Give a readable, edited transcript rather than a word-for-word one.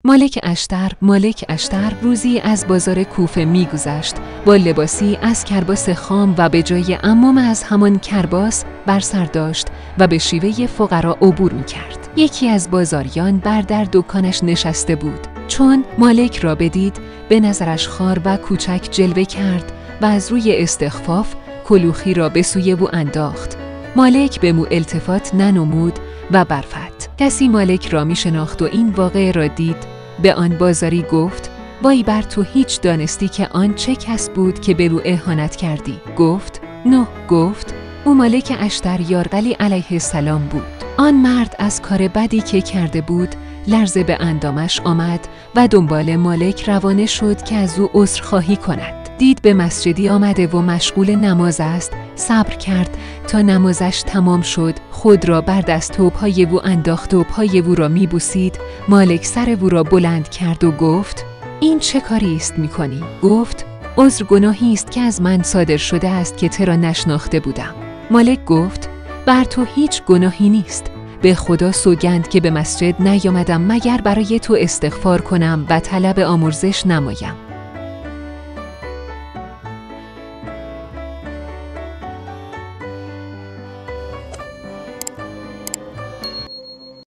مالک اشتر روزی از بازار کوفه می‌گذشت با لباسی از کرباس خام و به جای عمامه از همان کرباس بر سر داشت و به شیوه فقرا عبور می‌کرد. یکی از بازاریان بر در دکانش نشسته بود. چون مالک را بدید به نظرش خوار و کوچک جلوه کرد و از روی استخفاف کلوخی را به سوی او انداخت. مالک به مو التفات ننمود و برفت. کسی مالک را می شناخت و این واقعه را دید. به آن بازاری گفت: وای بر تو، هیچ دانستی که آن چه کس بود که به رو اهانت کردی؟ گفت: نه. گفت: او مالک اشتر یارقلی علیه السلام بود. آن مرد از کار بدی که کرده بود لرزه به اندامش آمد و دنبال مالک روانه شد که از او عذرخواهی کند. دید به مسجدی آمده و مشغول نماز است. صبر کرد تا نمازش تمام شد، خود را بر دست و پای او انداخت و پای او را می‌بوسید. مالک سر او را بلند کرد و گفت: این چه کاری است می‌کنی؟ گفت: عذر گناهی است که از من صادر شده است که تو را نشناخته بودم. مالک گفت: بر تو هیچ گناهی نیست. به خدا سوگند که به مسجد نیامدم مگر برای تو استغفار کنم و طلب آمرزش نمایم.